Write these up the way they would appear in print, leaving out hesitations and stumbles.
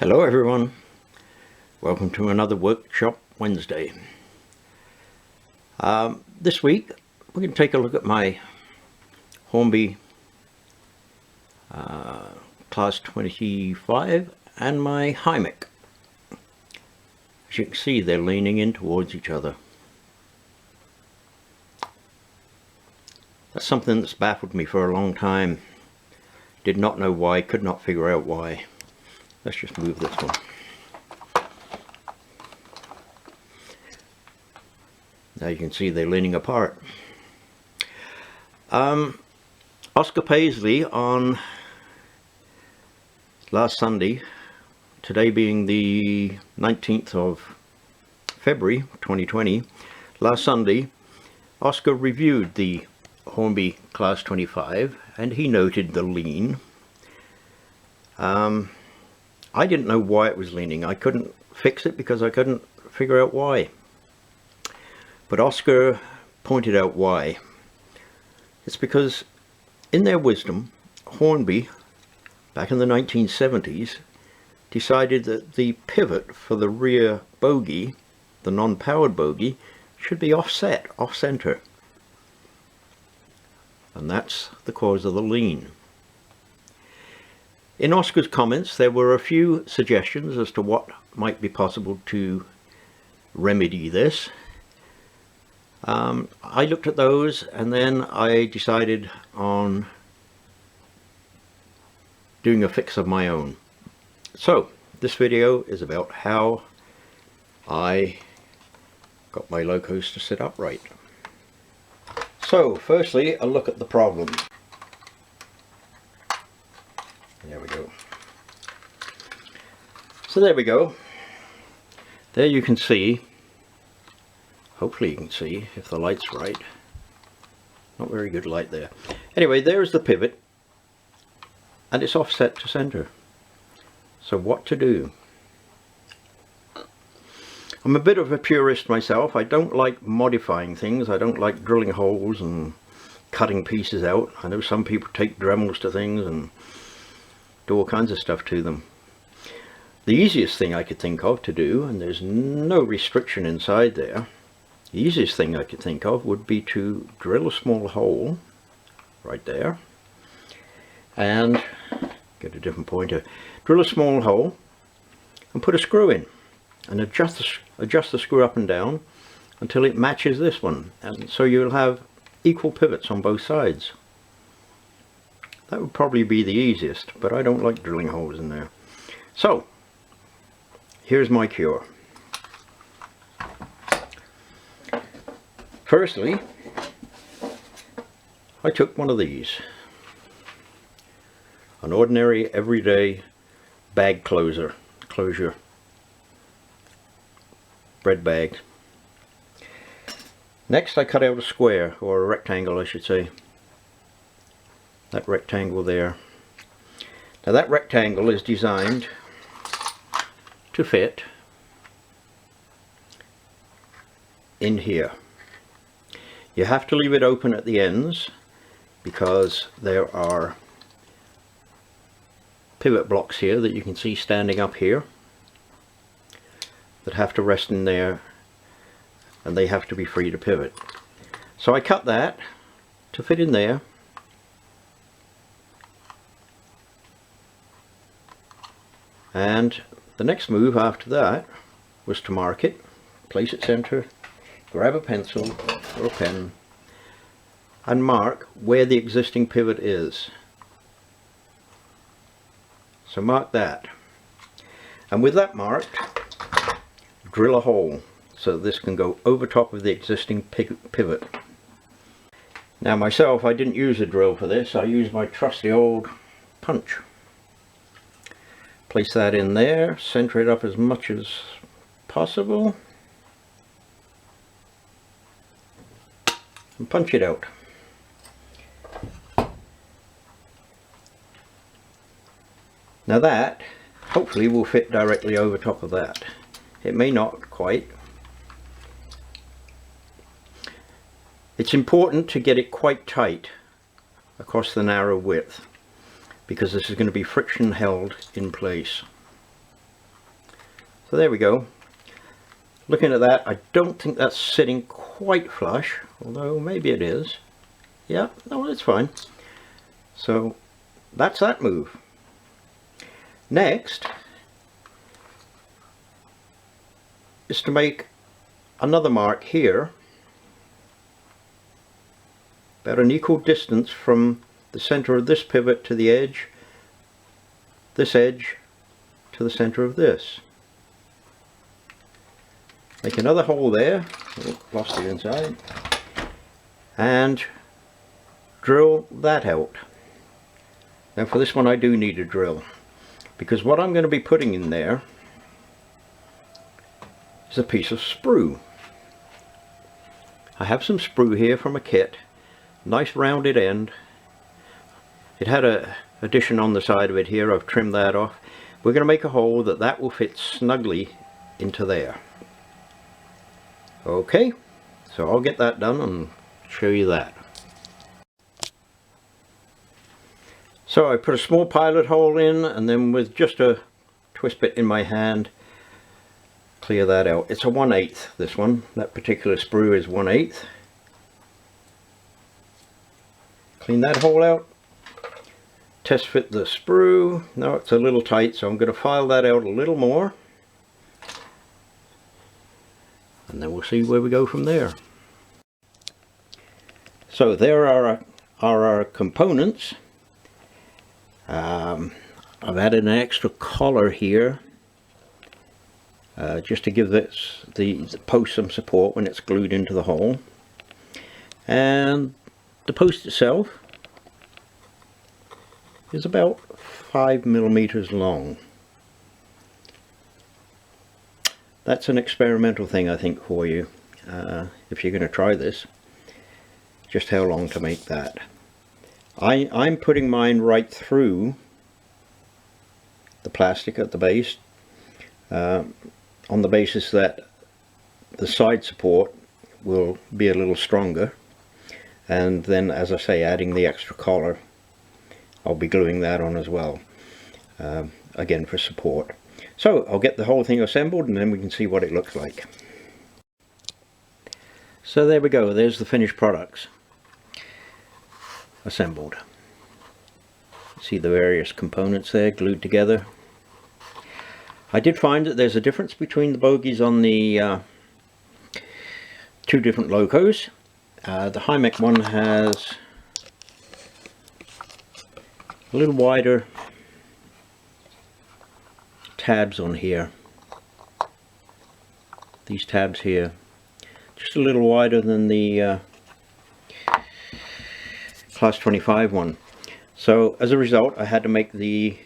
Hello everyone, welcome to another Workshop Wednesday. This week we're going to take a look at my Hornby Class 25 and my Hymic. As you can see, they're leaning in towards each other. That's something that's baffled me for a long time. Did not know why, could not figure out why. Let's just move this one. Now you can see they're leaning apart. Oscar Paisley on last Sunday, today being the 19th of February 2020, last Sunday Oscar reviewed the Hornby Class 25 and he noted the lean. I didn't know why it was leaning. I couldn't fix it because I couldn't figure out why. But Oscar pointed out why. It's because in their wisdom, Hornby, back in the 1970s, decided that the pivot for the rear bogie, the non-powered bogie, should be offset, off-center. And that's the cause of the lean. In Oscar's comments, there were a few suggestions as to what might be possible to remedy this. I looked at those and then I decided on doing a fix of my own. So this video is about how I got my locos to sit upright. So firstly, a look at the problem. There we go. So there we go. There you can see, hopefully you can see if the light's right. Not very good light there. Anyway, there's the pivot and it's offset to center. So what to do? I'm a bit of a purist myself. I don't like modifying things. I don't like drilling holes and cutting pieces out. I know some people take Dremels to things and do all kinds of stuff to them. The easiest thing I could think of to do, and there's no restriction inside there, the easiest thing I could think of would be to drill a small hole right there and get a different pointer, drill a small hole and put a screw in and adjust the screw up and down until it matches this one, and so you'll have equal pivots on both sides. That would probably be the easiest, but I don't like drilling holes in there. So, here's my cure. Firstly, I took one of these. An ordinary, everyday bag closure. Bread bag. Next, I cut out a square, or a rectangle I should say. That rectangle there. Now that rectangle is designed to fit in here. You have to leave it open at the ends because there are pivot blocks here that you can see standing up here that have to rest in there, and they have to be free to pivot. So I cut that to fit in there. And the next move after that was to mark it, place it center, grab a pencil or a pen and mark where the existing pivot is. So mark that, and with that marked, drill a hole so that this can go over top of the existing pivot. Now myself, I didn't use a drill for this, I used my trusty old punch. Place that in there, center it up as much as possible, and punch it out. Now that hopefully will fit directly over top of that. It may not quite. It's important to get it quite tight across the narrow width, because this is going to be friction held in place. So there we go. Looking at that, I don't think that's sitting quite flush, although maybe it is. Yeah, no, it's fine. So that's that move. Next is to make another mark here, about an equal distance from the center of this pivot to the edge, this edge to the center of this. Make another hole there, lost it inside, and drill that out. Now for this one I do need a drill, because what I'm going to be putting in there is a piece of sprue. I have some sprue here from a kit, nice rounded end. It had a addition on the side of it here, I've trimmed that off. We're going to make a hole that will fit snugly into there. Okay, so I'll get that done and show you that. So I put a small pilot hole in, and then with just a twist bit in my hand, clear that out. It's a 1/8, this one. That particular sprue is 1/8. Clean that hole out. Test fit the sprue. No, it's a little tight, so I'm going to file that out a little more. And then we'll see where we go from there. So there are our components. I've added an extra collar here, just to give the post some support when it's glued into the hole. And the post itself is about 5 millimeters long. That's an experimental thing, I think, for you, if you're going to try this, just how long to make that. I'm putting mine right through the plastic at the base, on the basis that the side support will be a little stronger, and then, as I say, adding the extra collar, I'll be gluing that on as well, again for support. So I'll get the whole thing assembled and then we can see what it looks like. So there we go, there's the finished products assembled. See the various components there glued together. I did find that there's a difference between the bogies on the two different locos. The Hornby one has a little wider tabs on here. These tabs here, just a little wider than the Cl.35 one. So as a result, I had to make the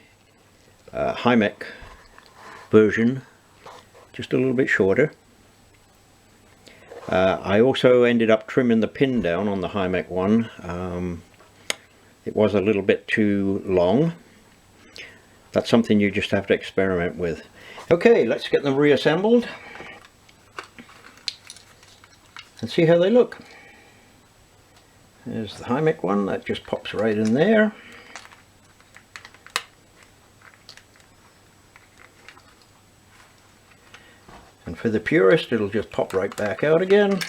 Hornby version just a little bit shorter. I also ended up trimming the pin down on the Hornby one. It was a little bit too long. That's something you just have to experiment with. Okay, let's get them reassembled and see how they look. There's the Hornby one, that just pops right in there. And for the purist, it'll just pop right back out again.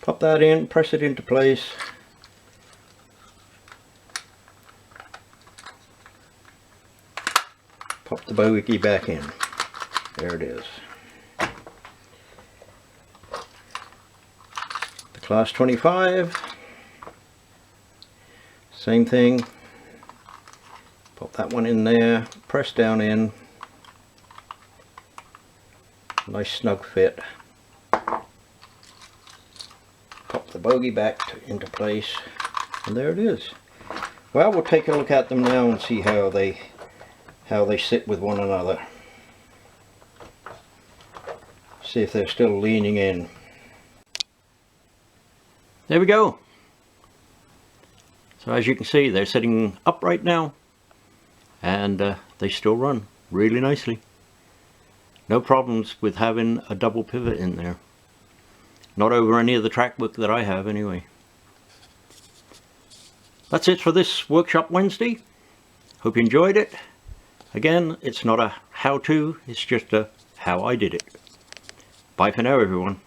Pop that in, press it into place. Pop the bogie back in. There it is. The Cl.35, same thing. Pop that one in there, press down in. Nice snug fit. Pop the bogie back into place, and there it is. Well, we'll take a look at them now and see how they sit with one another. See if they're still leaning in. There we go. So as you can see, they're sitting upright now, and they still run really nicely. No problems with having a double pivot in there. Not over any of the track book that I have anyway. That's it for this Workshop Wednesday. Hope you enjoyed it. Again, it's not a how-to, it's just a how I did it. Bye for now, everyone.